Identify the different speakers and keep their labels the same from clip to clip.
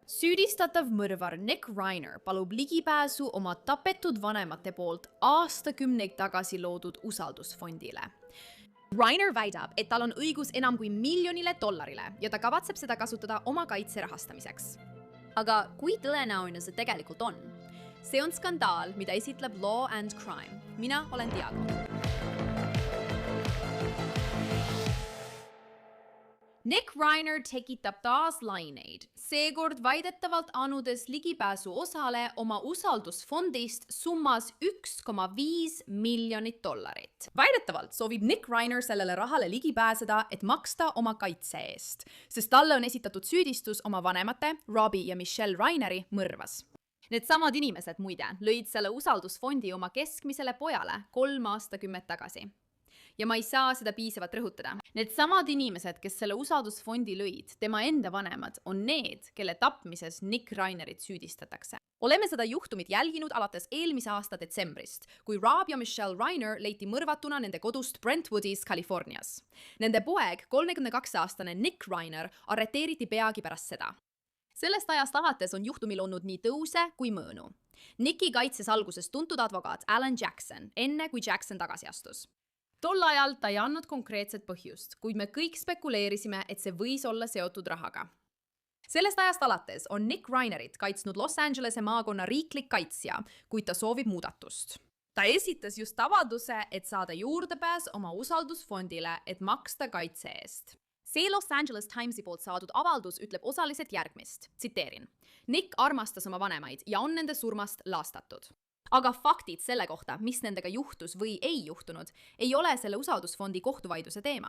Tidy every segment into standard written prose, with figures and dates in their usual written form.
Speaker 1: Süüdistatav mõrvar Nick Reiner palub ligipääsu oma tapetud vanemate poolt aastakümneid tagasi loodud usaldusfondile. Reiner väidab, et tal on õigus enam kui $1 miljonile ja ta kavatseb seda kasutada oma kaitse rahastamiseks. Aga kui tõenäoline see tegelikult on? See on skandaal, mida esitleb Law and Crime. Mina olen Diago. Nick Reiner tekitab taas laineid, seekord väidetavalt anudes ligipääsu osale oma usaldusfondist summas $1,5 miljonit. Väidetavalt soovib Nick Reiner sellele rahale ligi pääseda, et maksta oma kaitse eest, sest talle on esitatud süüdistus oma vanemate, Robbie ja Michelle Reineri mõrvas. Need samad inimesed muide lõid selle usaldusfondi oma keskmisele pojale 3 aastakümmet tagasi. Ja ma ei saa seda piisavalt rõhutada. Need samad inimesed, kes selle usaldusfondi lõid, tema enda vanemad, on need, kelle tapmises Nick Reinerit süüdistatakse. Oleme seda juhtumit jälginud alates eelmise aasta detsembrist, kui Rob ja Michelle Reiner leiti mõrvatuna nende kodust Brentwoodis, Californias. Nende poeg, 32-aastane Nick Reiner, arreteeriti peagi pärast seda. Sellest ajast alates on juhtumil olnud nii tõuse kui mõõnu. Nicki kaitses alguses tuntud advokaat Alan Jackson, enne kui Jackson tagasi astus. Tol ajal ta ei andnud konkreetset põhjust, kuid me kõik spekuleerisime, et see võis olla seotud rahaga. Sellest ajast alates on Nick Reinerit kaitsnud Los Angelese maakonna riiklik kaitsja, kuid ta soovib muudatust. Ta esitas just avalduse, et saada juurdepääs oma usaldusfondile, et maksta kaitse eest. See Los Angeles Timesi poolt saadud avaldus ütleb osaliselt järgmist, tsiteerin. Nick armastas oma vanemaid ja on nende surmast laastatud. Aga faktid selle kohta, mis nendega juhtus või ei juhtunud, ei ole selle usaldusfondi kohtuvaidluse teema.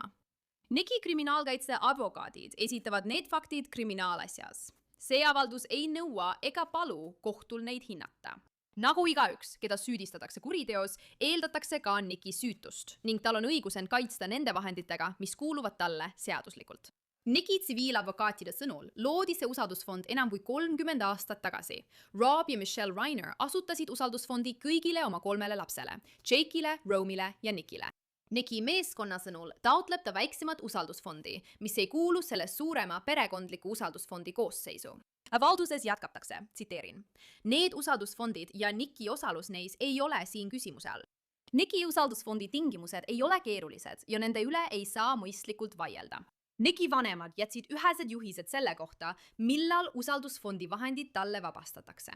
Speaker 1: Nicki kriminaalkaitse advokaadid esitavad need faktid kriminaalasjas. See avaldus ei nõua ega palu kohtul neid hinnata. Nagu igaüks, keda süüdistatakse kuriteos, eeldatakse ka Nicki süütust ning tal on õigus end kaitsta nende vahenditega, mis kuuluvad talle seaduslikult. Nicki tsiviiladvokaatide sõnul loodi see usaldusfond enam kui 30 aastat tagasi. Rob ja Michelle Reiner asutasid usaldusfondi kõigile oma 3 lapsele, Jake'ile, Romile ja Nickile. Nicki meeskonna sõnul taotleb ta väiksemat usaldusfondi, mis ei kuulu selle suurema perekondliku usaldusfondi koosseisu. Avalduses jätkatakse, tsiteerin. Need usaldusfondid ja Nicki osalus neis ei ole siin küsimuse all. Nicki usaldusfondi tingimused ei ole keerulised ja nende üle ei saa mõistlikult vaielda. Nicki vanemad jätsid ühesed juhised selle kohta, millal usaldusfondi vahendid talle vabastatakse.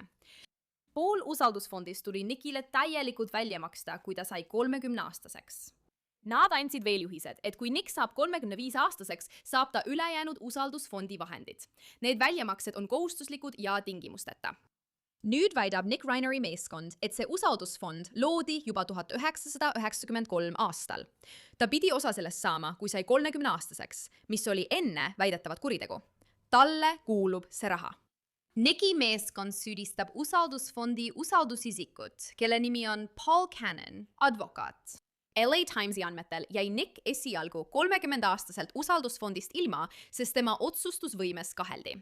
Speaker 1: Pool usaldusfondist tuli Nickile täielikult välja maksta, kui ta sai 30-aastaseks. Nad andsid veel juhised, et kui Nick saab 35-aastaseks, saab ta ülejäänud usaldusfondi vahendid. Need väljamaksed on kohustuslikud ja tingimusteta. Nüüd väidab Nick Reineri meeskond, et see usaldusfond loodi juba 1993 aastal. Ta pidi osa sellest saama, kui sai 30-aastaseks, mis oli enne väidetavat kuritegu. Talle kuulub see raha. Nicki meeskond süüdistab usaldusfondi usaldusisikut, kelle nimi on Paul Cannon, advokaat. LA Timesi andmetel jäi Nick esialgu 30-aastaselt usaldusfondist ilma, sest tema otsustusvõimes kaheldi.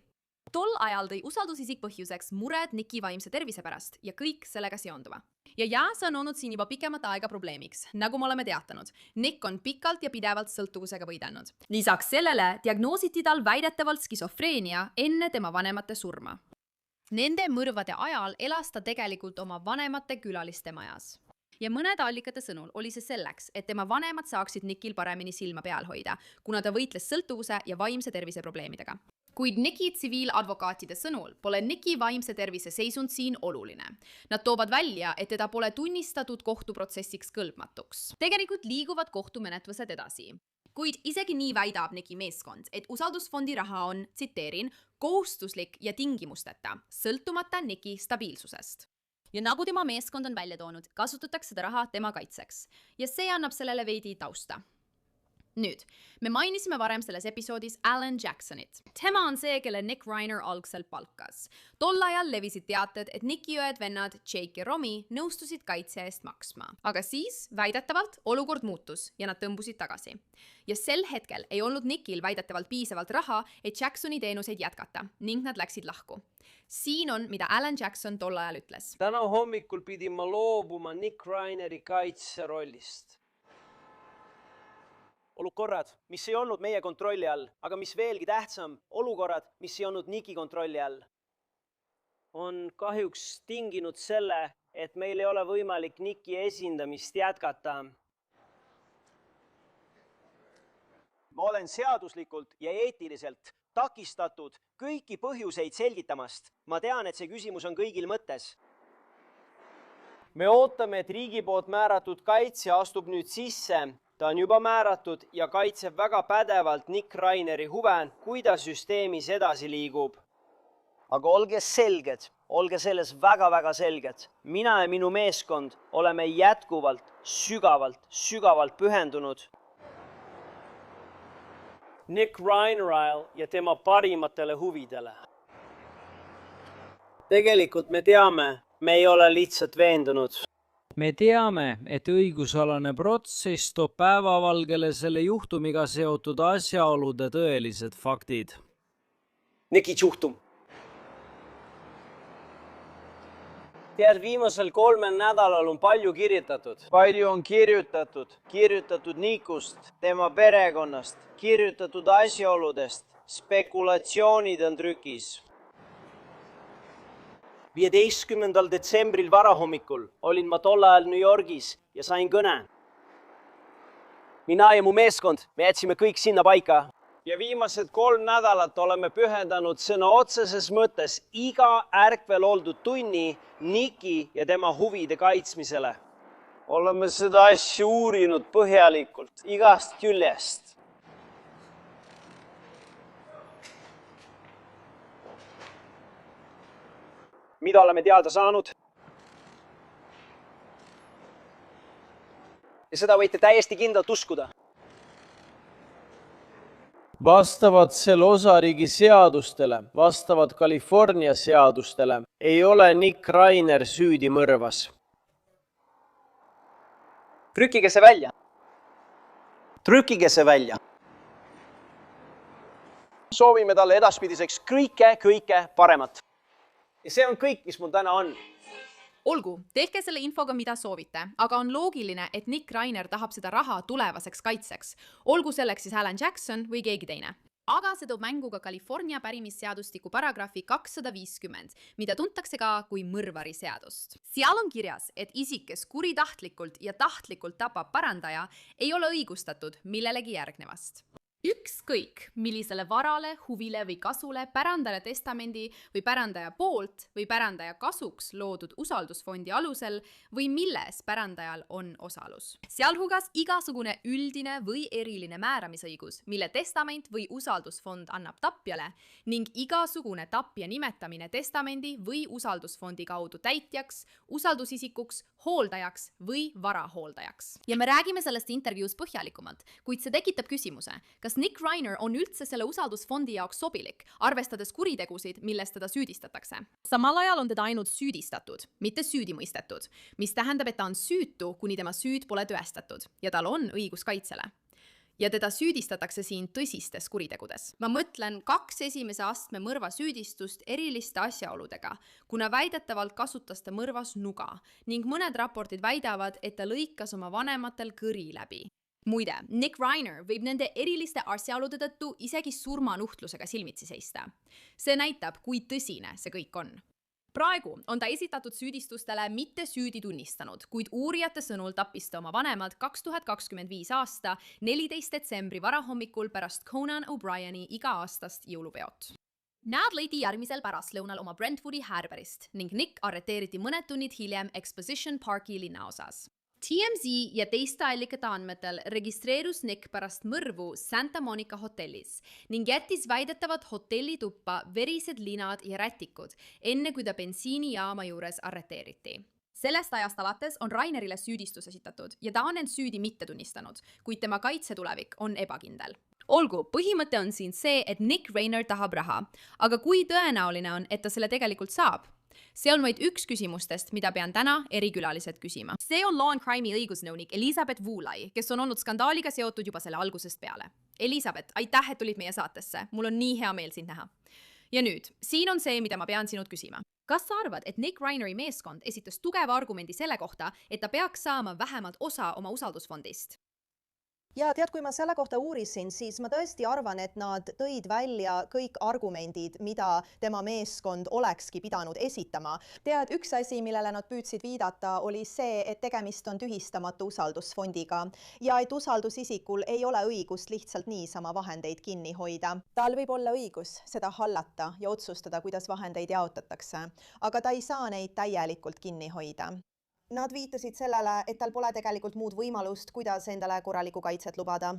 Speaker 1: Tol ajal tõi usaldusisik põhjuseks mured Nicki vaimse tervise pärast ja kõik sellega seonduva. Ja see on olnud siin juba pikemat aega probleemiks, nagu me oleme teatanud. Nick on pikalt ja pidevalt sõltuvusega võidelnud. Lisaks sellele diagnoositi tal väidetavalt skisofreenia enne tema vanemate surma. Nende mõrvade ajal elas ta tegelikult oma vanemate külaliste majas. Ja mõnede allikate sõnul oli see selleks, et tema vanemad saaksid Nickil paremini silma peal hoida, kuna ta võitles sõltuvuse ja vaimse tervise probleemidega. Kuid Nicki tsiviiladvokaatide sõnul pole Nicki vaimse tervise seisund siin oluline. Nad toovad välja, et teda pole tunnistatud kohtuprotsessiks kõlbmatuks. Tegelikult liiguvad kohtumenetlused edasi. Kuid isegi nii väidab Nicki meeskond, et usaldusfondi raha on, tsiteerin, kohustuslik ja tingimusteta, sõltumata Nicki stabiilsusest. Ja nagu tema meeskond on välja toonud, kasutatakse seda raha tema kaitseks. Ja see annab sellele veidi tausta. Nüüd, me mainisime varem selles episoodis Alan Jacksonit. Tema on see, kelle Nick Reiner algselt palkas. Tol ajal levisid teated, et Nicki õed-vennad Jake ja Romy nõustusid kaitse eest maksma. Aga siis, väidetavalt, olukord muutus ja nad tõmbusid tagasi. Ja sel hetkel ei olnud Nickil väidetavalt piisavalt raha, et Jacksoni teenuseid jätkata ning nad läksid lahku. Siin on, mida Alan Jackson tol ajal ütles.
Speaker 2: Täna hommikul pidin ma loobuma Nick Reineri kaitse rollist. Olukorrad, mis ei olnud meie kontrolli all, aga mis veelgi tähtsam, olukorrad, mis ei olnud Nicki kontrolli all. on kahjuks tinginud selle, et meil ei ole võimalik Nicki esindamist jätkata.
Speaker 3: Ma olen seaduslikult ja eetiliselt takistatud kõiki põhjuseid selgitamast. Ma tean, et see küsimus on kõigil mõttes.
Speaker 2: Me ootame, et riigi poolt määratud kaitsja astub nüüd sisse. Ta on juba määratud ja kaitseb väga pädevalt Nick Raineri huve, kui ta süsteemis edasi liigub.
Speaker 3: Aga olge selged, olge selles väga selged. Mina ja minu meeskond oleme jätkuvalt sügavalt pühendunud
Speaker 2: Nick Rainerile ja tema parimatele huvidele. Tegelikult me teame, me ei ole lihtsalt veendunud.
Speaker 4: Me teame, et õigusalane protsess toob päevavalgele selle juhtumiga seotud asjaolude tõelised faktid.
Speaker 2: Nicki juhtum. Tead, viimasel 3 nädalal on palju kirjutatud. Palju on kirjutatud Nikust, tema perekonnast, kirjutatud asjaoludest, spekulatsioonid on trükis. 15. detsembril varahommikul olin ma tol ajal New Yorgis ja sain kõne.
Speaker 3: Mina ja mu meeskond, me jätsime kõik sinna paika.
Speaker 2: Ja viimased 3 nädalat oleme pühendanud sõna otseses mõttes iga ärkvel oldud tunni Nicki ja tema huvide kaitsmisele. Oleme seda asja uurinud põhjalikult, igast küljest.
Speaker 3: Mida oleme teada saanud? Ja seda võite täiesti kindlalt uskuda.
Speaker 2: Vastavalt selle osariigi seadustele, vastavalt California seadustele, ei ole Nick Rainer süüdi mõrvas.
Speaker 3: Trükkige see välja. Trükkige see välja. Soovime talle edaspidiseks kõike paremat. Ja see on kõik, mis mul täna on.
Speaker 1: Olgu, tehke selle infoga, mida soovite, aga on loogiline, et Nick Rainer tahab seda raha tulevaseks kaitseks. Olgu selleks siis Alan Jackson või keegi teine. Aga see toob mängu ka California pärimisseadustiku paragrahvi 250, mida tuntakse ka kui mõrvari seadust. Seal on kirjas, et isik, kes kuritahtlikult ja tahtlikult tapab parandaja, ei ole õigustatud millelegi järgnevast. Ükskõik, millisele varale, huvile või kasule pärandaja testamendi või pärandaja poolt või pärandaja kasuks loodud usaldusfondi alusel või milles pärandajal on osalus. Sealhulgas igasugune üldine või eriline määramisõigus, mille testament või usaldusfond annab tapjale ning igasugune tapja nimetamine testamendi või usaldusfondi kaudu täitjaks, usaldusisikuks, hooldajaks või varahooldajaks. Ja me räägime sellest intervjuus põhjalikumalt, kuid see tekitab küsimuse, kas Nick Rainer on üldse selle usaldusfondi jaoks sobilik, arvestades kuritegusid, millest teda süüdistatakse. Samal ajal on teda ainult süüdistatud, mitte süüdimõistetud, mis tähendab, et ta on süütu, kuni tema süüd pole tõestatud ja tal on õigus kaitsele. Ja teda süüdistatakse siin tõsistes kuritegudes. Ma mõtlen 2 esimese astme mõrva süüdistust eriliste asjaoludega, kuna väidetavalt kasutas ta mõrvas nuga ning mõned raportid väidavad, et ta lõikas oma vanematel kõri läbi. Muide, Nick Rainer võib nende eriliste asjaolude tõttu isegi surmanuhtlusega silmitsi seista. See näitab, kui tõsine see kõik on. Praegu on ta esitatud süüdistustele mitte süüdi tunnistanud, kuid uurijate sõnul tappis ta oma vanemad 2025 aasta 14. detsembri varahommikul pärast Conan O'Brieni iga-aastast jõulupeot. Nad leiti järgmisel pärastlõunal oma Brentwoodi Härberist ning Nick arreteeriti mõned tunnid hiljem Exposition Parki linnaosas. TMZ ja teiste allikate andmetel registreerus Nick pärast mõrvu Santa Monica hotellis ning jättis väidetavat hotellituppa verised linad ja rätikud, enne kui ta bensiinijaama juures arreteeriti. Sellest ajast alates on Rainerile süüdistus esitatud ja ta on end süüdi mitte tunnistanud, kuid tema kaitsetulevik on ebakindel. Olgu, põhimõte on siin see, et Nick Rainer tahab raha, aga kui tõenäoline on, et ta selle tegelikult saab? See on vaid üks küsimustest, mida pean täna erikülalised küsima. See on Law & Crime'i õigusnõunik Elizabeth Woolai, kes on olnud skandaaliga seotud juba selle algusest peale. Elizabeth, aitäh, et tulid meie saatesse. Mul on nii hea meel sind näha. Ja nüüd, siin on see, mida ma pean sinult küsima. Kas sa arvad, et Nick Raineri meeskond esitas tugeva argumendi selle kohta, et ta peaks saama vähemalt osa oma usaldusfondist?
Speaker 5: Ja tead, kui ma selle kohta uurisin, siis ma tõesti arvan, et nad tõid välja kõik argumendid, mida tema meeskond olekski pidanud esitama. Tead, üks asi, millele nad püüdsid viidata, oli see, et tegemist on tühistamatu usaldusfondiga ja et usaldusisikul ei ole õigust lihtsalt niisama vahendeid kinni hoida. Tal võib olla õigus seda hallata ja otsustada, kuidas vahendeid jaotatakse, aga ta ei saa neid täielikult kinni hoida. Nad viitasid sellele, et tal pole tegelikult muud võimalust, kuidas endale korralikku kaitset lubada.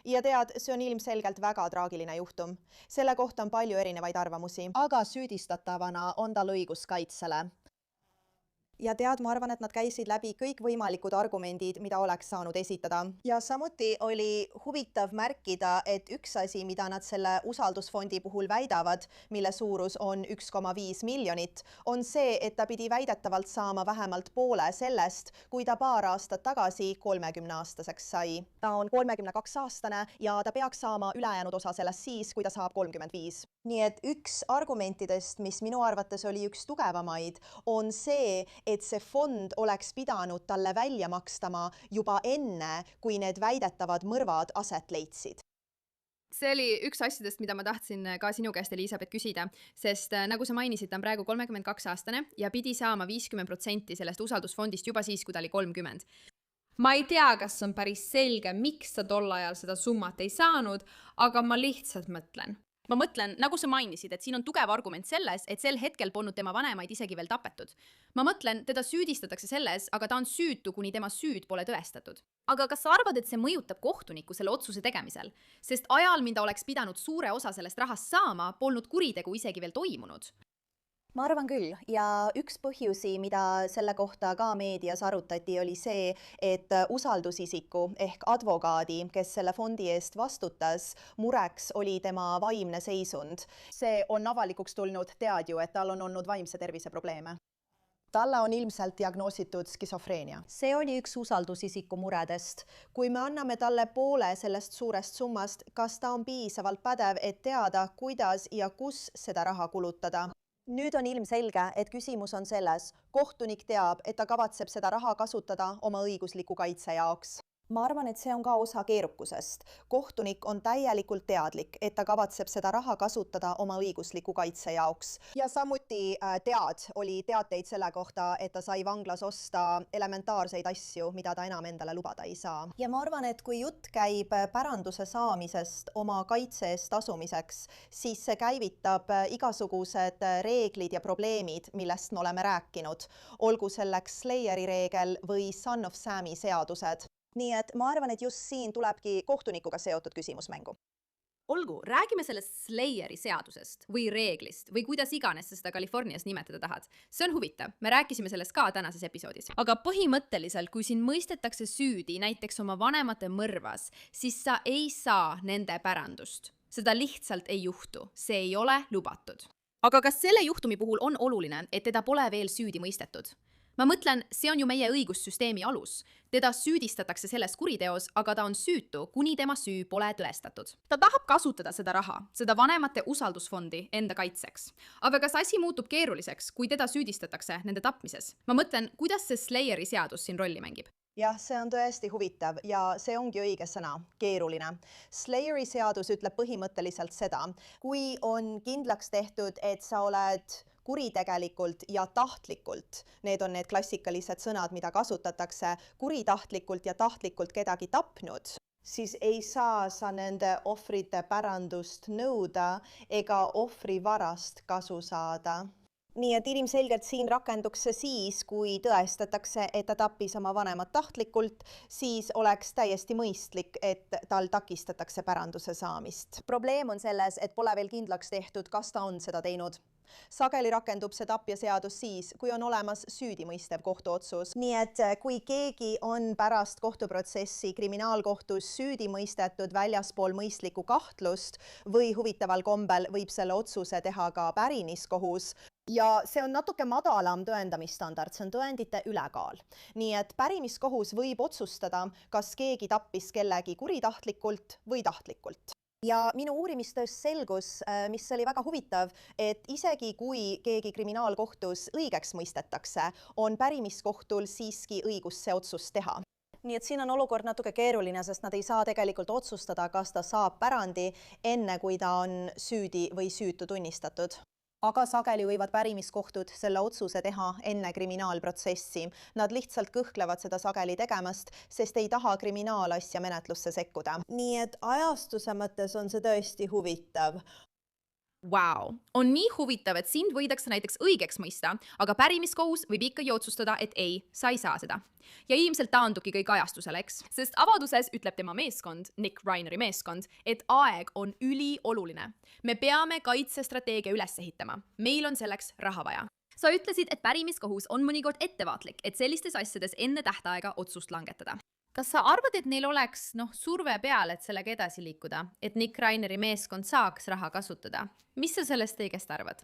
Speaker 5: Ja tead, see on ilmselgelt väga traagiline juhtum. Selle kohta on palju erinevaid arvamusi, aga süüdistatavana on tal õigus kaitsele. Ja tead, ma arvan, et nad käisid läbi kõik võimalikud argumendid, mida oleks saanud esitada. Ja samuti oli huvitav märkida, et üks asi, mida nad selle usaldusfondi puhul väidavad, mille suurus on 1,5 miljonit, on see, et ta pidi väidetavalt saama vähemalt poole sellest, kui ta paar aastat tagasi 30-aastaseks sai. Ta on 32-aastane ja ta peaks saama ülejäänud osa sellest siis, kui ta saab 35. Nii et üks argumentidest, mis minu arvates oli üks tugevamaid, on see, et see fond oleks pidanud talle välja makstama juba enne, kui need väidetavad mõrvad aset leidsid.
Speaker 1: See oli üks asjadest, mida ma tahtsin ka sinu käest, Elisabeth, küsida, sest nagu sa mainisid, ta on praegu 32-aastane ja pidi saama 50% sellest usaldusfondist juba siis, kui ta oli 30. Ma ei tea, kas on päris selge, miks ta tol ajal seda summat ei saanud, aga ma lihtsalt mõtlen. Ma mõtlen, nagu sa mainisid, et siin on tugev argument selles, et sel hetkel polnud tema vanemaid isegi veel tapetud. Ma mõtlen, teda süüdistatakse selles, aga ta on süütu, kuni tema süüd pole tõestatud. Aga kas sa arvad, et see mõjutab kohtunikku selle otsuse tegemisel? Sest ajal, mida oleks pidanud suure osa sellest rahast saama, polnud kuritegu isegi veel toimunud.
Speaker 5: Ma arvan küll ja üks põhjusi, mida selle kohta ka meedias arutati, oli see, et usaldusisiku ehk advokaadi, kes selle fondi eest vastutas, mureks oli tema vaimne seisund. See on avalikuks tulnud, tead ju, et tal on olnud vaimse tervise probleeme. Talle on ilmselt diagnoositud skisofreenia. See oli üks usaldusisiku muredest. Kui me anname talle poole sellest suurest summast, kas ta on piisavalt pädev, et teada, kuidas ja kus seda raha kulutada? Nüüd on ilmselge, et küsimus on selles. Kohtunik teab, et ta kavatseb seda raha kasutada oma õigusliku kaitse jaoks. Ma arvan, et see on ka osa keerukusest. Kohtunik on täielikult teadlik, et ta kavatseb seda raha kasutada oma õigusliku kaitse jaoks. Ja samuti oli teateid selle kohta, et ta sai vanglas osta elementaarseid asju, mida ta enam endale lubada ei saa. Ja ma arvan, et kui jutt käib päranduse saamisest oma kaitse eest tasumiseks, siis see käivitab igasugused reeglid ja probleemid, millest me oleme rääkinud. Olgu selleks Slayeri reegel või Son of Sami seadused. Nii et ma arvan, et just siin tulebki kohtunikuga seotud küsimus mängu.
Speaker 1: Olgu, räägime sellest Slayeri seadusest või reeglist või kuidas iganes sa seda Californias nimetada tahad. See on huvitav, me rääkisime sellest ka tänases episoodis. Aga põhimõtteliselt, kui sind mõistetakse süüdi näiteks oma vanemate mõrvas, siis sa ei saa nende pärandust. Seda lihtsalt ei juhtu, see ei ole lubatud. Aga kas selle juhtumi puhul on oluline, et teda pole veel süüdi mõistetud? Ma mõtlen, see on ju meie õigussüsteemi alus. Teda süüdistatakse selles kuriteos, aga ta on süütu, kuni tema süü pole tõestatud. Ta tahab kasutada seda raha, seda vanemate usaldusfondi enda kaitseks. Aga kas asi muutub keeruliseks, kui teda süüdistatakse nende tapmises? Ma mõtlen, kuidas see Slayeri seadus siin rolli mängib?
Speaker 5: Jah, see on tõesti huvitav ja see ongi õige sõna, keeruline. Slayeri seadus ütleb põhimõtteliselt seda, kui on kindlaks tehtud, et sa oled kuritegelikult ja tahtlikult, need on need klassikalised sõnad, mida kasutatakse, kuritahtlikult ja tahtlikult kedagi tapnud, siis ei saa sa nende ohvrite pärandust nõuda ega ohvri varast kasu saada. Nii et ilmselgelt siin rakenduks see siis, kui tõestatakse, et ta tappis oma vanemat tahtlikult, siis oleks täiesti mõistlik, et tal takistatakse päranduse saamist. Probleem on selles, et pole veel kindlaks tehtud, kas ta on seda teinud. Sageli rakendub see tapjaseadus siis, kui on olemas süüdimõistev kohtuotsus. Nii et kui keegi on pärast kohtuprotsessi kriminaalkohtus süüdi mõistetud väljaspool mõistlikku kahtlust või huvitaval kombel võib selle otsuse teha ka pärimiskohus, ja see on natuke madalam tõendamisstandard, see on tõendite ülekaal. Nii et pärimiskohus võib otsustada, kas keegi tappis kellegi kuritahtlikult või tahtlikult. Ja minu uurimistöös selgus, mis oli väga huvitav, et isegi kui keegi kriminaalkohtus õigeks mõistetakse, on pärimiskohtul siiski õigus see otsus teha. nii et siin on olukord natuke keeruline, sest nad ei saa tegelikult otsustada, kas ta saab pärandi enne, kui ta on süüdi või süütu tunnistatud. Aga sageli võivad pärimiskohtud selle otsuse teha enne kriminaalprotsessi. Nad lihtsalt kõhklevad seda sageli tegemast, sest ei taha kriminaalasja menetlusse sekkuda. Nii et ajastuse mõttes on see tõesti huvitav.
Speaker 1: Wow. On nii huvitav, et sind võidakse näiteks õigeks mõista, aga pärimiskohus võib ikkagi otsustada, et ei, sa ei saa seda. Ja ilmselt taandubki kõik ajastusele, eks? Sest avaduses ütleb tema meeskond, Nick Reineri meeskond, et aeg on ülioluline. Me peame kaitsestrateegia üles ehitama. Meil on selleks raha vaja. Sa ütlesid, et pärimiskohus on mõnikord ettevaatlik, et sellistes asjades enne tähtaega otsust langetada. Kas sa arvad, et neil oleks surve peal, et sellega edasi liikuda, et Nick Reineri meeskond saaks raha kasutada? Mis sa sellest õigest arvad?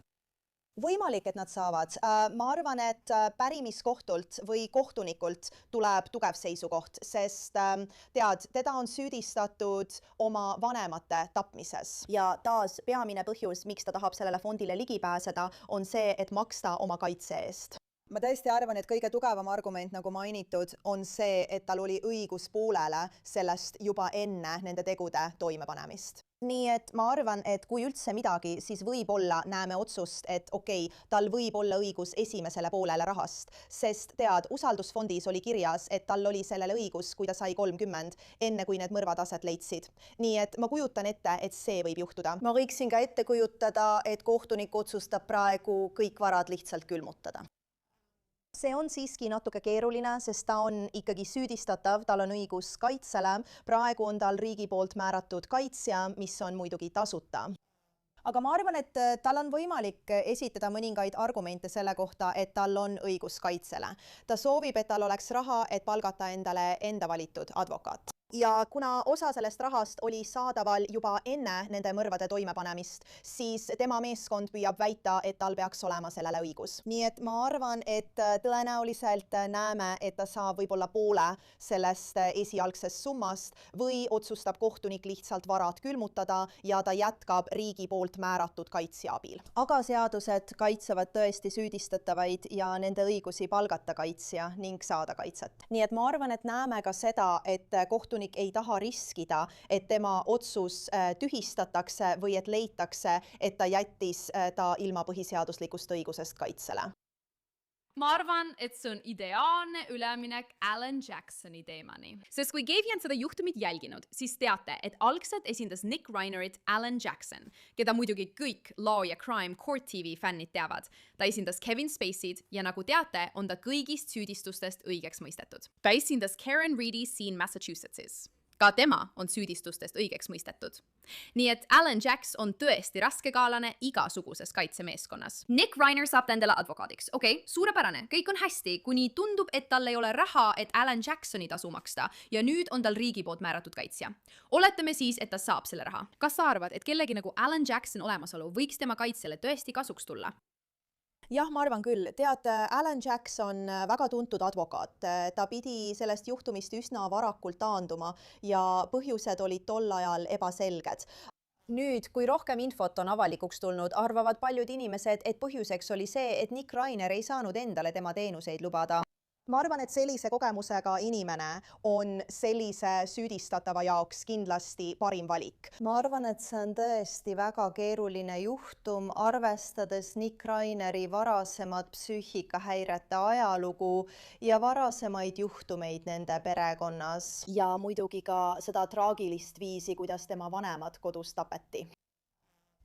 Speaker 5: Võimalik, et nad saavad. Ma arvan, et pärimiskohtult või kohtunikult tuleb tugev seisukoht, sest teda on süüdistatud oma vanemate tapmises. Ja taas peamine põhjus, miks ta tahab sellele fondile ligi pääseda, on see, et maksta oma kaitse eest. Ma tõesti arvan, et kõige tugevam argument, nagu mainitud, on see, et tal oli õigus poolele sellest juba enne nende tegude toimepanemist. Nii et ma arvan, et kui üldse midagi, siis võib-olla näeme otsust, et okei, tal võib olla õigus esimesele poolele rahast, sest usaldusfondis oli kirjas, et tal oli sellele õigus, kui ta sai 30, enne kui need mõrvad aset leidsid. Nii et ma kujutan ette, et see võib juhtuda. Ma võiksin ka ette kujutada, et kohtunik otsustab praegu kõik varad lihtsalt külmutada. See on siiski natuke keeruline, sest ta on ikkagi süüdistatav, tal on õigus kaitsele. Praegu on tal riigi poolt määratud kaitsja, mis on muidugi tasuta. Aga ma arvan, et tal on võimalik esitada mõningaid argumente selle kohta, et tal on õigus kaitsele. Ta soovib, et tal oleks raha, et palgata endale enda valitud advokaat. Ja kuna osa sellest rahast oli saadaval juba enne nende mõrvade toimepanemist, siis tema meeskond püüab väita, et tal peaks olema sellele õigus. Nii et ma arvan, et tõenäoliselt näeme, et ta saab võib-olla poole sellest esialgsest summast või otsustab kohtunik lihtsalt varad külmutada ja ta jätkab riigi poolt määratud kaitsja abil. Aga seadused kaitsevad tõesti süüdistatavaid ja nende õigusi palgata kaitsja ning saada kaitset. Nii et ma arvan, et näeme ka seda, et kohtunik ei taha riskida, et tema otsus tühistatakse või et leitakse, et ta jättis ta ilma põhiseaduslikust õigusest kaitsele.
Speaker 1: Ma arvan, et see on ideaalne üleminek Alan Jacksoni teemani. Sest kui keegi on seda juhtumit jälginud, siis teate, et algselt esindas Nick Reinerit Alan Jackson, keda muidugi kõik Law ja Crime Court TV fännid teavad. Ta esindas Kevin Spacey'd ja nagu teate, on ta kõigist süüdistustest õigeks mõistetud. Ta esindas Karen Reedy siin Massachusettsis. Ka tema on süüdistustest õigeks mõistetud. Nii et Alan Jacks on tõesti raskekaalane igasuguses kaitsemeeskonnas. Nick Reiner saab ta endale advokaadiks. Okei, suurepärane, kõik on hästi, kuni tundub, et tal ei ole raha, et Alan Jacksoni tasu maksta ja nüüd on tal riigi poolt määratud kaitsja. Oletame siis, et ta saab selle raha. Kas sa arvad, et kellegi nagu Alan Jackson olemasolu võiks tema kaitsele tõesti kasuks tulla?
Speaker 5: Jah, ma arvan küll. Tead, Alan Jacks on väga tuntud advokaat. Ta pidi sellest juhtumist üsna varakult taanduma ja põhjused olid tol ajal ebaselged. Nüüd, kui rohkem infot on avalikuks tulnud, arvavad paljud inimesed, et põhjuseks oli see, et Nick Reiner ei saanud endale tema teenuseid lubada. Ma arvan, et sellise kogemusega inimene on sellise süüdistatava jaoks kindlasti parim valik. Ma arvan, et see on tõesti väga keeruline juhtum, arvestades Nick Reineri varasemat psüühikahäirete ajalugu ja varasemaid juhtumeid nende perekonnas ja muidugi ka seda traagilist viisi, kuidas tema vanemad kodus tapeti.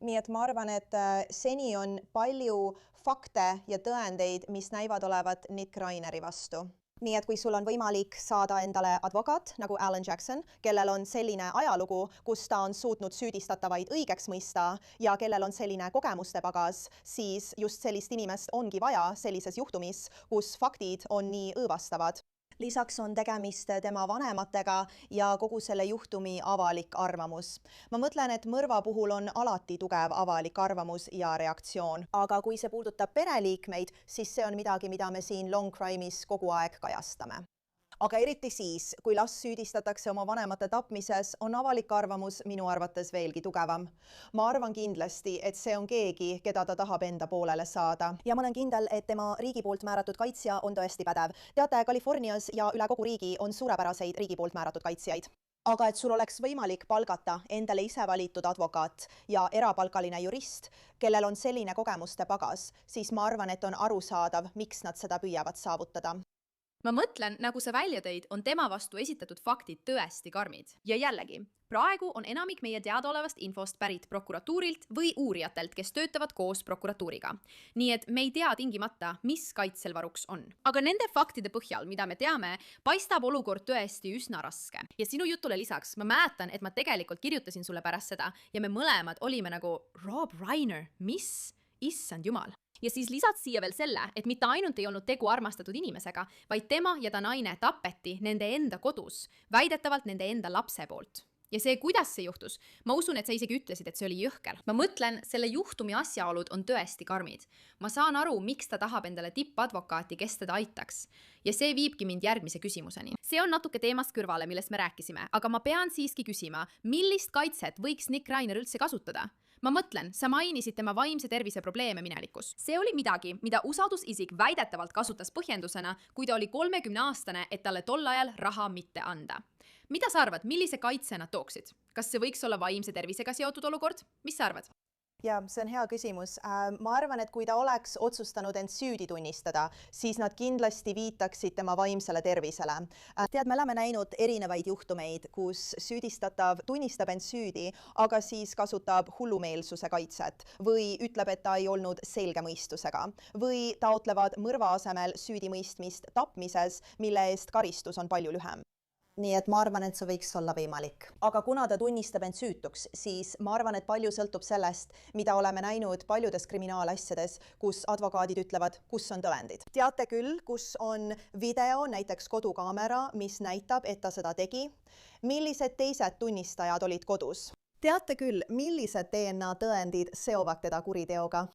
Speaker 5: Nii et ma arvan, et seni on palju fakte ja tõendeid, mis näivad olevat Nick Reineri vastu. Nii et kui sul on võimalik saada endale advokaat nagu Alan Jackson, kellel on selline ajalugu, kus ta on suutnud süüdistatavaid õigeks mõista ja kellel on selline kogemuste pagas, siis just sellist inimest ongi vaja sellises juhtumis, kus faktid on nii õõvastavad. Lisaks on tegemist tema vanematega ja kogu selle juhtumi avalik arvamus. Ma mõtlen, et mõrva puhul on alati tugev avalik arvamus ja reaktsioon. Aga kui see puudutab pereliikmeid, siis see on midagi, mida me siin Long Crime'is kogu aeg kajastame. aga eriti siis, kui last süüdistatakse oma vanemate tapmises, on avalik arvamus minu arvates veelgi tugevam. Ma arvan kindlasti, et see on keegi, keda ta tahab enda poolele saada. Ja ma olen kindel, et tema riigi poolt määratud kaitsja on tõesti pädev. Teate, Californias ja üle kogu riigi on suurepäraseid riigi poolt määratud kaitsjaid. Aga et sul oleks võimalik palgata endale ise valitud advokaat ja erapalkaline jurist, kellel on selline kogemuste pagas, siis ma arvan, et on arusaadav, miks nad seda püüavad saavutada.
Speaker 1: Ma mõtlen, nagu sa välja tõid, on tema vastu esitatud faktid tõesti karmid. Ja jällegi, praegu on enamik meie teadaolevast infost pärit prokuratuurilt või uurijatelt, kes töötavad koos prokuratuuriga. Nii et me ei tea tingimata, mis kaitsel varuks on. Aga nende faktide põhjal, mida me teame, paistab olukord tõesti üsna raske. Ja sinu jutule lisaks, ma mäletan, et ma tegelikult kirjutasin sulle pärast seda ja me mõlemad olime nagu Rob Reiner, mis? Issand jumal. Ja siis lisad siia veel selle, et mitte ainult ei olnud tegu armastatud inimesega, vaid tema ja ta naine tapeti nende enda kodus, väidetavalt nende enda lapse poolt. Ja see, kuidas see juhtus, ma usun, et sa isegi ütlesid, et see oli jõhker. Ma mõtlen, selle juhtumi asjaolud on tõesti karmid. Ma saan aru, miks ta tahab endale tippadvokaati, kes teda aitaks. Ja see viibki mind järgmise küsimuseni. See on natuke teemast kõrvale, millest me rääkisime, aga ma pean siiski küsima, millist kaitset võiks Nick Reiner üldse kasutada? Ma mõtlen, sa mainisid tema vaimse tervise probleeme minevikus. See oli midagi, mida usaldusisik väidetavalt kasutas põhjendusena, kui ta oli 30-aastane, et talle tol ajal raha mitte anda. Mida sa arvad, millise kaitse nad tooksid? Kas see võiks olla vaimse tervisega seotud olukord? Mis sa arvad?
Speaker 5: Ja, see on hea küsimus. Ma arvan, et kui ta oleks otsustanud end süüdi tunnistada, siis nad kindlasti viitaksid tema vaimsele tervisele. Tead, me oleme näinud erinevaid juhtumeid, kus süüdistatav tunnistab end süüdi, aga siis kasutab hullumeelsuse kaitset või ütleb, et ta ei olnud selge mõistusega või taotlevad mõrva asemel süüdimõistmist tapmises, mille eest karistus on palju lühem. Nii et ma arvan, et see võiks olla võimalik. Aga kuna ta tunnistab end süütuks, siis ma arvan, et palju sõltub sellest, mida oleme näinud paljudes kriminaalasjades, kus advokaadid ütlevad, kus on tõendid. Teate küll, kus on video, näiteks kodukaamera, mis näitab, et ta seda tegi. Millised teised tunnistajad olid kodus? Teate küll, millised DNA tõendid seovad teda kuriteoga?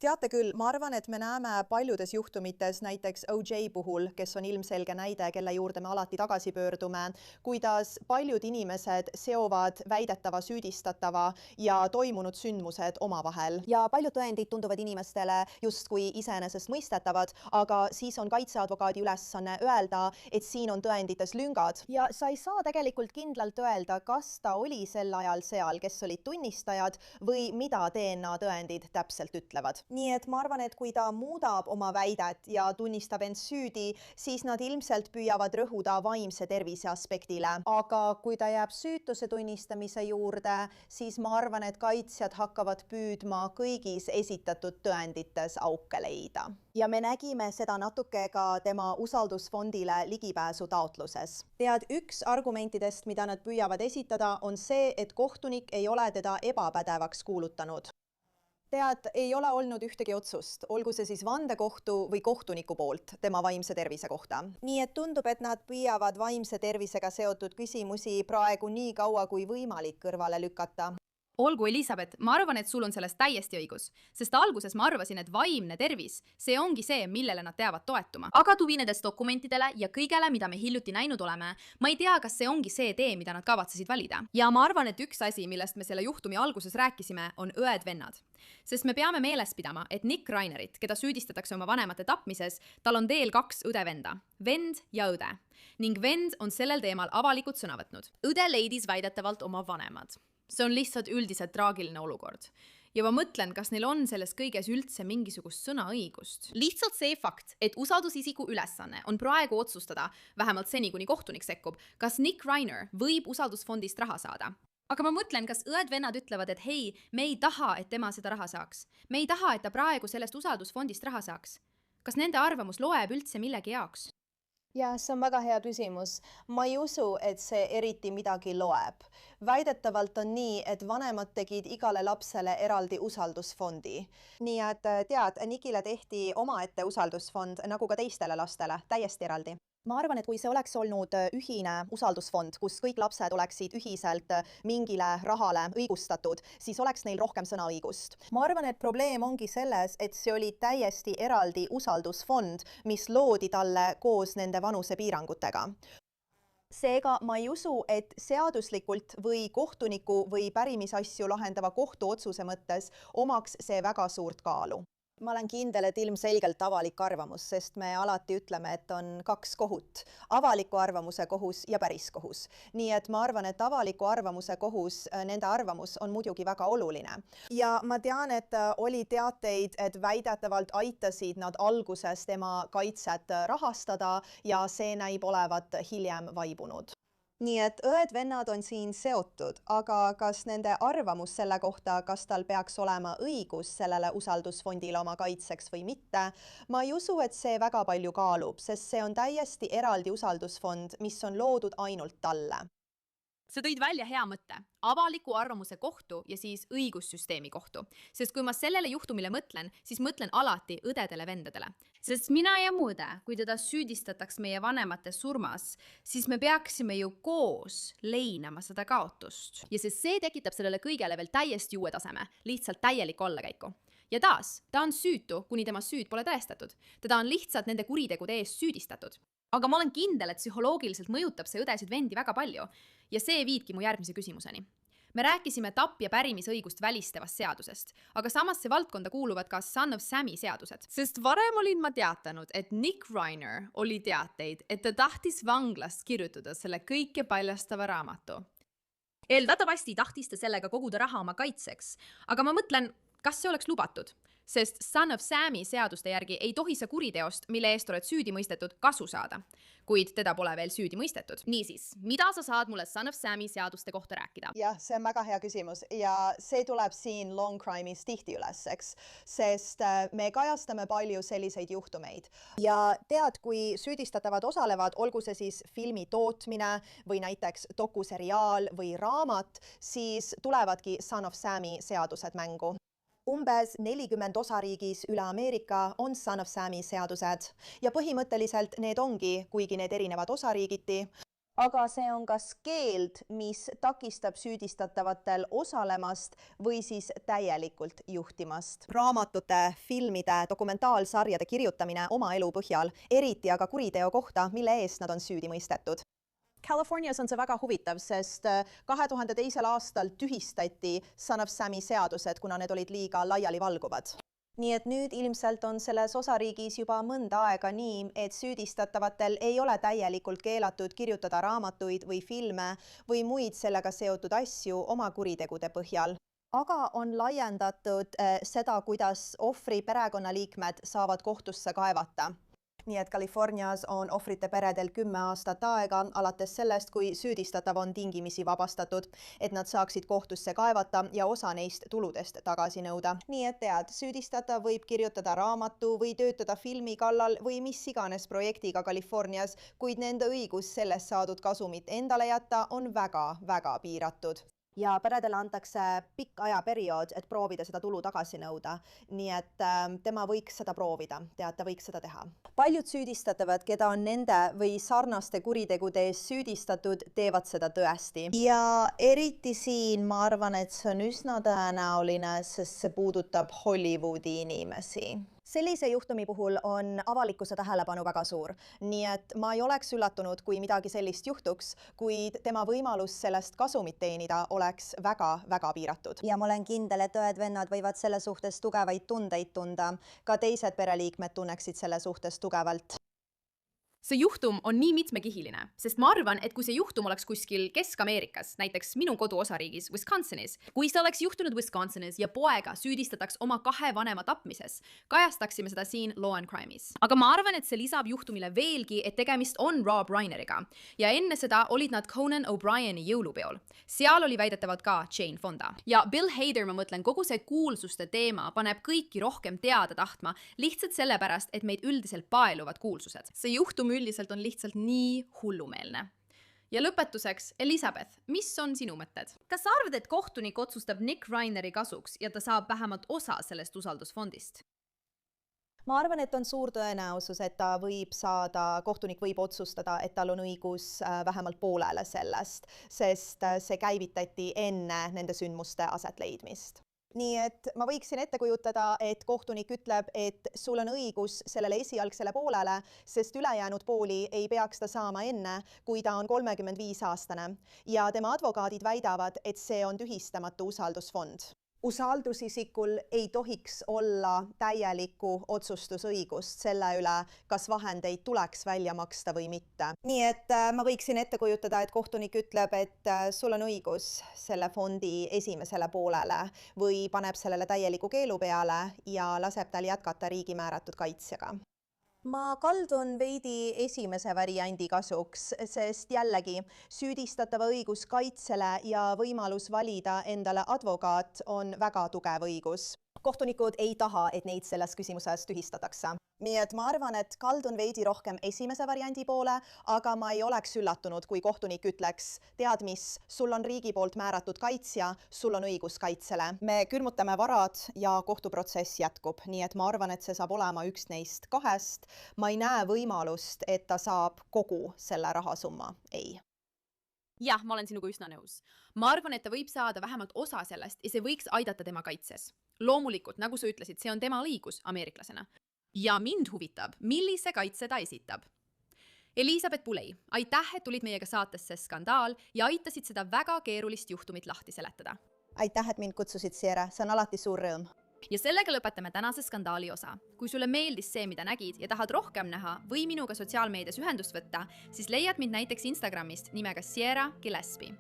Speaker 5: Teate küll, ma arvan, et me näeme paljudes juhtumites, näiteks OJ puhul, kes on ilmselge näide, kelle juurde me alati tagasi pöördume, kuidas paljud inimesed seovad väidetava süüdistatava ja toimunud sündmused omavahel. Ja paljud tõendid tunduvad inimestele justkui iseenesestmõistetavad, aga siis on kaitseadvokaadi ülesanne öelda, et siin on tõendites lüngad. Ja sa ei saa tegelikult kindlalt öelda, kas ta oli sel ajal seal, kes olid tunnistajad või mida DNA tõendid täpselt ütlevad. Nii et ma arvan, et kui ta muudab oma väidet ja tunnistab end süüdi, siis nad ilmselt püüavad rõhuda vaimse tervise aspektile. Aga kui ta jääb süütuse tunnistamise juurde, siis ma arvan, et kaitsjad hakkavad püüdma kõigis esitatud tõendites auke leida. Ja me nägime seda natuke ka tema usaldusfondile ligipääsu taotluses. Tead, üks argumentidest, mida nad püüavad esitada, on see, et kohtunik ei ole teda ebapädevaks kuulutanud. Tead, ei ole olnud ühtegi otsust, olgu see siis vandekohtu või kohtuniku poolt tema vaimse tervise kohta. Nii et tundub, et nad püüavad vaimse tervisega seotud küsimusi praegu nii kaua kui võimalik kõrvale lükata.
Speaker 1: Olgu, Elisabeth, ma arvan, et sul on sellest täiesti õigus, sest alguses ma arvasin, et vaimne tervis, see ongi see, millele nad teavad toetuma. Aga tuginedes dokumentidele ja kõigele, mida me hiljuti näinud oleme, ma ei tea, kas see ongi see tee, mida nad kavatsesid valida. Ja ma arvan, et üks asi, millest me selle juhtumi alguses rääkisime, on õed-vennad. Sest me peame meeles pidama, et Nick Reinerit, keda süüdistatakse oma vanemate tapmises, tal on veel 2 õde-venda, vend ja õde. Ning vend on sellel teemal avalikult sõna võtnud. Õde leidis väidetavalt oma vanemad. See on lihtsalt üldiselt traagiline olukord. Ja ma mõtlen, kas neil on selles kõiges üldse mingisugust sõnaõigust. Lihtsalt see fakt, et usaldusisiku ülesanne on praegu otsustada, vähemalt seni kuni kohtunik sekkub, kas Nick Reiner võib usaldusfondist raha saada. Aga ma mõtlen, kas õed-vennad ütlevad, et hei, me ei taha, et tema seda raha saaks. Me ei taha, et ta praegu sellest usaldusfondist raha saaks. Kas nende arvamus loeb üldse millegi jaoks?
Speaker 5: Ja see on väga hea küsimus. Ma ei usu, et see eriti midagi loeb. Väidetavalt on nii, et vanemad tegid igale lapsele eraldi usaldusfondi. Nii et tead, Nickile tehti omaette usaldusfond nagu ka teistele lastele, täiesti eraldi. ma arvan, et kui see oleks olnud ühine usaldusfond, kus kõik lapsed oleksid ühiselt mingile rahale õigustatud, siis oleks neil rohkem sõnaõigust. ma arvan, et probleem ongi selles, et see oli täiesti eraldi usaldusfond, mis loodi talle koos nende vanusepiirangutega. Seega ma ei usu, et seaduslikult või kohtuniku või pärimisasju lahendava kohtuotsuse mõttes omaks see väga suurt kaalu. Ma olen kindel, et ilmselgelt avalik arvamus, sest me alati ütleme, et on kaks kohut, avaliku arvamuse kohus ja päriskohus. Nii et ma arvan, et avaliku arvamuse kohus, nende arvamus on muidugi väga oluline. Ja ma tean, et oli teateid, et väidetavalt aitasid nad alguses tema kaitset rahastada ja see näib olevat hiljem vaibunud. Nii et õed-vennad on siin seotud, aga kas nende arvamus selle kohta, kas tal peaks olema õigus sellele usaldusfondile oma kaitseks või mitte, ma ei usu, et see väga palju kaalub, sest see on täiesti eraldi usaldusfond, mis on loodud ainult talle.
Speaker 1: Sa tõid välja hea mõtte, avaliku arvamuse kohtu ja siis õigussüsteemi kohtu. Sest kui ma sellele juhtumile mõtlen, siis mõtlen alati õdedele-vendadele. Sest mina ja muide, kui teda süüdistataks meie vanemate surmas, siis me peaksime ju koos leinama seda kaotust. Ja sest see tekitab sellele kõigele veel täiesti uue taseme, lihtsalt täielikku allakäiku. Ja taas, ta on süütu, kuni tema süüd pole tõestatud. Teda on lihtsalt nende kuritegude eest süüdistatud. Aga ma olen kindel, et psühholoogiliselt mõjutab see õdesid vendi väga palju ja see viibki mu järgmise küsimuseni. Me rääkisime tapp- ja pärimisõigust välistavast seadusest, aga samasse valdkonda kuuluvad ka Son of Sam'i seadused. Sest varem olin ma teatanud, et Nick Reiner oli teateid, et ta tahtis vanglast kirjutada selle kõike paljastava raamatu. Eeldatavasti tahtis ta sellega koguda raha oma kaitseks, aga ma mõtlen, kas see oleks lubatud? Sest Son of Sam'i seaduste järgi ei tohi sa kuriteost, mille eest oled süüdi mõistetud, kasu saada, kuid teda pole veel süüdi mõistetud. Niisiis, mida sa saad mulle Son of Sam'i seaduste kohta rääkida?
Speaker 5: Jah, see on väga hea küsimus ja see tuleb siin Long Crime'is tihti üles, eks? Sest me kajastame palju selliseid juhtumeid. Ja tead, kui süüdistatavad osalevad, olgu see siis filmi tootmine või näiteks dokuseriaal või raamat, siis tulevadki Son of Sam'i seadused mängu. Umbes 40 osariigis üle Ameerika on Son of Sam'i seadused ja põhimõtteliselt need ongi, kuigi need erinevad osariigiti, aga see on kas keeld, mis takistab süüdistatavatel osalemast või siis täielikult juhtimast. Raamatute, filmide, dokumentaalsarjade kirjutamine oma elu põhjal, eriti aga kuriteo kohta, mille eest nad on süüdi mõistetud. Californias on see väga huvitav, sest 2002. aastal tühistati Son of Sam'i seadused, kuna need olid liiga laialivalguvad. Nii et nüüd ilmselt on selles osariigis juba mõnda aega nii, et süüdistatavatel ei ole täielikult keelatud kirjutada raamatuid või filme või muid sellega seotud asju oma kuritegude põhjal. Aga on laiendatud seda, kuidas ohvri perekonnaliikmed saavad kohtusse kaevata. Nii et Californias on ohvrite peredel 10 aastat aega alates sellest, kui süüdistatav on tingimisi vabastatud, et nad saaksid kohtusse kaevata ja osa neist tuludest tagasi nõuda. Nii et tead, süüdistatav võib kirjutada raamatu või töötada filmi kallal või mis iganes projektiga Californias, kuid nende õigus sellest saadud kasumit endale jätta on väga piiratud. Ja peredele antakse pikk ajaperiood, et proovida seda tulu tagasi nõuda. Nii et tema võiks seda proovida, tead, ta võiks seda teha. Paljud süüdistatavad, keda on nende või sarnaste kuritegude eest süüdistatud, teevad seda tõesti. Ja eriti siin ma arvan, et see on üsna tõenäoline, sest see puudutab Hollywoodi inimesi. Sellise juhtumi puhul on avalikkuse tähelepanu väga suur, nii et ma ei oleks üllatunud, kui midagi sellist juhtuks, kuid tema võimalus sellest kasumit teenida oleks väga piiratud. Ja ma olen kindel, et õed-vennad võivad selle suhtes tugevaid tundeid tunda, ka teised pereliikmed tunneksid selle suhtes tugevalt.
Speaker 1: See juhtum on nii mitmekihiline, sest ma arvan, et kui see juhtum oleks kuskil Kesk-Ameerikas, näiteks minu koduosariigis Wisconsinis, kui see oleks juhtunud Wisconsinis ja poega süüdistataks oma 2 vanema tapmises, kajastaksime seda siin Law and Crime'is. Aga ma arvan, et see lisab juhtumile veelgi, et tegemist on Rob Reineriga ja enne seda olid nad Conan O'Brieni jõulupeol. Seal oli väidetavalt ka Jane Fonda. Ja Bill Hader, ma mõtlen, kogu see kuulsuste teema paneb kõiki rohkem teada tahtma lihtsalt sellepärast, et meid üldiselt paeluvad kuulsused. See juhtum üldiselt on lihtsalt nii hullumeelne. Ja lõpetuseks, Elisabeth, mis on sinu mõtted? Kas sa arvad, et kohtunik otsustab Nick Reineri kasuks ja ta saab vähemalt osa sellest usaldusfondist?
Speaker 5: ma arvan, et on suur tõenäosus, et ta võib saada, kohtunik võib otsustada, et tal on õigus vähemalt poolele sellest, sest see käivitati enne nende sündmuste asetleidmist. Nii et ma võiksin ette kujutada, et kohtunik ütleb, et sul on õigus sellele esialgsele poolele, sest ülejäänud pooli ei peaks ta saama enne, kui ta on 35-aastane ja tema advokaadid väidavad, et see on tühistamatu usaldusfond. Usaldusisikul ei tohiks olla täielikku otsustusõigust selle üle, kas vahendeid tuleks välja maksta või mitte. Nii et ma võiksin ette kujutada, et kohtunik ütleb, et sul on õigus selle fondi esimesele poolele või paneb sellele täieliku keelu peale ja laseb tal jätkata riigi määratud kaitsjaga. Ma kaldun veidi esimese variandi kasuks, sest jällegi süüdistatava õigus kaitsele ja võimalus valida endale advokaat on väga tugev õigus. Kohtunikud ei taha, et neid selles küsimuses tühistatakse. Nii et ma arvan, et kaldun veidi rohkem esimese variandi poole, aga ma ei oleks üllatunud, kui kohtunik ütleks, tead mis, sul on riigi poolt määratud kaitsja, sul on õigus kaitsele. Me külmutame varad ja kohtuprotsess jätkub, nii et ma arvan, et see saab olema üks neist kahest. Ma ei näe võimalust, et ta saab kogu selle rahasumma. Ei.
Speaker 1: Jah, ma olen sinuga üsna nõus. Ma arvan, et ta võib saada vähemalt osa sellest ja see võiks aidata tema kaitses. Loomulikult, nagu sa ütlesid, see on tema õigus ameeriklasena. Ja mind huvitab, millise kaitse ta esitab. Elisabeth Buley, aitäh, et tulid meiega saatesse Skandaal ja aitasid seda väga keerulist juhtumit lahti seletada.
Speaker 5: Aitäh, et mind kutsusid, Sierra. See on alati suur rõõm.
Speaker 1: Ja sellega lõpetame tänase Skandaali osa. Kui sulle meeldis see, mida nägid ja tahad rohkem näha või minuga sotsiaalmeedias ühendust võtta, siis leiad mind näiteks Instagramist nimega Sierra Gillespie.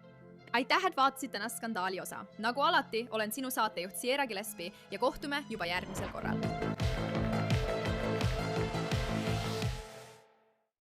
Speaker 1: Aitäh, et vaatasid tänast Skandaali osa. Nagu alati, olen sinu saatejuht Sierra Gillespie ja kohtume juba järgmisel korral.